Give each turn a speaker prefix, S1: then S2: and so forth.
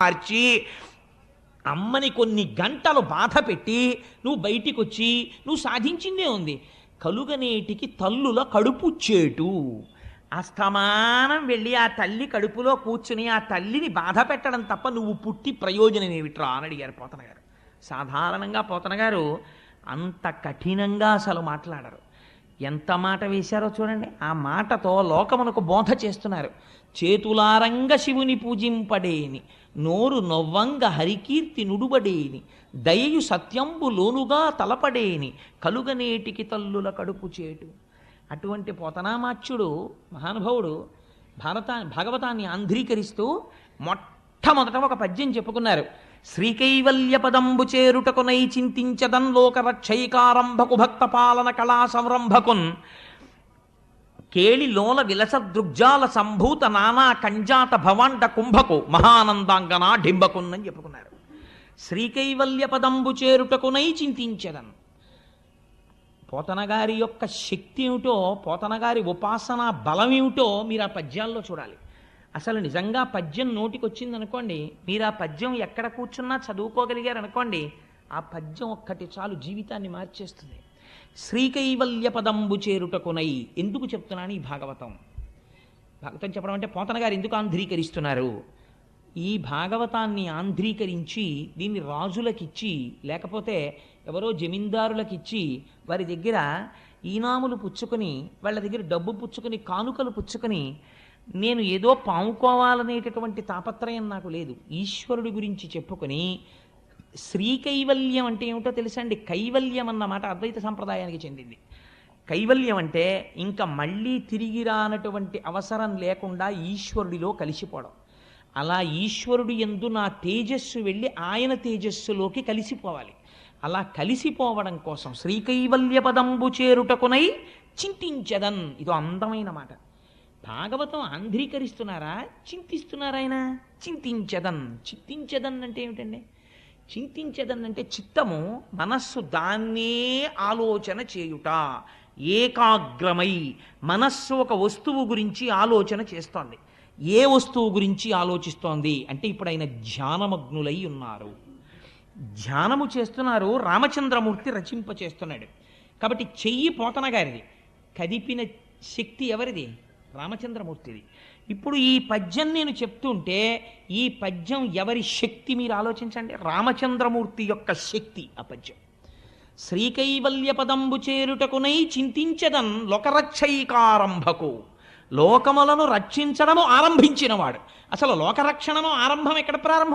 S1: మార్చి అమ్మని కొన్ని గంటలు బాధ పెట్టి నువ్వు బయటికి వచ్చి నువ్వు సాధించిందే ఉంది. కలుగనేటికి తల్లుల కడుపు చేటు. అస్తమానం వెళ్ళి ఆ తల్లి కడుపులో కూర్చుని ఆ తల్లిని బాధ పెట్టడం తప్ప నువ్వు పుట్టి ప్రయోజనం ఏమిట్రా అని అడిగారు పోతన గారు. సాధారణంగా పోతన గారు అంత కఠినంగా అసలు మాట్లాడరు. ఎంత మాట వేశారో చూడండి. ఆ మాటతో లోకమునకు బోధ చేస్తున్నారు. చేతులారంగ శివుని పూజింపడేని, నోరు నొవ్వంగ హరికీర్తి నుడుబడేని, దయయు సత్యంబు లోనుగా తలపడేని, కలుగనేటికి తల్లుల కడుపు చేటు. అటువంటి పోతనామాచ్యుడు మహానుభావుడు భాగవతాన్ని ఆంధ్రీకరిస్తూ మొట్టమొదట ఒక పద్యం చెప్పుకున్నారు. శ్రీకైవల్య పదంబు చేరుటకునై చింతించదన్ లోక రక్షైకారంభకు భక్త పాలన కళా సంరంభకున్ కేళి లోల విలస దృగ్జాల సంభూత నానా కంజాత భవాండ కుంభకు మహానందాంగనా డింబకున్ అని చెప్పుకున్నారు. శ్రీకైవల్య పదంబు చేరుటకునై చింతించదన్. పోతనగారి యొక్క శక్తి ఏమిటో, పోతనగారి ఉపాసనా బలం ఏమిటో మీరు ఆ పద్యాల్లో చూడాలి. అసలు నిజంగా పద్యం నోటికి వచ్చిందనుకోండి, మీరు ఆ పద్యం ఎక్కడ కూర్చున్నా చదువుకోగలిగారు అనుకోండి, ఆ పద్యం ఒక్కటి చాలు జీవితాన్ని మార్చేస్తుంది. శ్రీకైవల్య పదంబు చేరుటకునై. ఎందుకు చెప్తున్నాను ఈ భాగవతం చెప్పడం అంటే, పోతన గారు ఎందుకు ఆంధ్రీకరిస్తున్నారు? ఈ భాగవతాన్ని ఆంధ్రీకరించి దీన్ని రాజులకిచ్చి, లేకపోతే ఎవరో జమీందారులకిచ్చి వారి దగ్గర ఈనాములు పుచ్చుకొని, వాళ్ళ దగ్గర డబ్బు పుచ్చుకొని, కానుకలు పుచ్చుకొని, నేను ఏదో పాముకోవాలనేటటువంటి తాపత్రయం నాకు లేదు. ఈశ్వరుడి గురించి చెప్పుకొని, శ్రీకైవల్యం అంటే ఏమిటో తెలుసా అండి? కైవల్యం అన్నమాట అద్వైత సంప్రదాయానికి చెందింది. కైవల్యం అంటే ఇంకా మళ్ళీ తిరిగి రానటువంటి అవసరం లేకుండా ఈశ్వరుడిలో కలిసిపోవడం. అలా ఈశ్వరుడు యందు నా తేజస్సు వెళ్ళి ఆయన తేజస్సులోకి కలిసిపోవాలి. అలా కలిసిపోవడం కోసం శ్రీకైవల్య పదంబు చేరుటకునై చింతించదన్. ఇదో అందమైన మాట. భాగవతం ఆంధ్రీకరిస్తున్నారా, చింతిస్తున్నారా? ఆయన చింతించదన్. చింతించదన్ అంటే ఏమిటండి? చింతించదన్ అంటే చిత్తము, మనస్సు దాన్నే ఆలోచన చేయుట. ఏకాగ్రమై మనస్సు ఒక వస్తువు గురించి ఆలోచన చేస్తోంది. ఏ వస్తువు గురించి ఆలోచిస్తోంది అంటే, ఇప్పుడు ఆయన ధ్యానమగ్నులై ఉన్నారు, ధ్యానము చేస్తున్నారు. రామచంద్రమూర్తి రచింపచేస్తున్నాడు కాబట్టి చెయ్యి పోతన గారిది, కదిపిన శక్తి ఎవరిది? రామచంద్రమూర్తిది. ఇప్పుడు ఈ పద్యం నేను చెప్తుంటే ఈ పద్యం ఎవరి శక్తి మీరు ఆలోచించండి. రామచంద్రమూర్తి యొక్క శక్తి ఆ పద్యం. శ్రీకైవల్య పదంబు చేరుటకునై చింతించదన్ లోకరక్షైకారంభకు. లోకములను రక్షించడము ఆరంభించినవాడు. అసలు లోకరక్షణము ఆరంభం ఎక్కడ ప్రారంభం?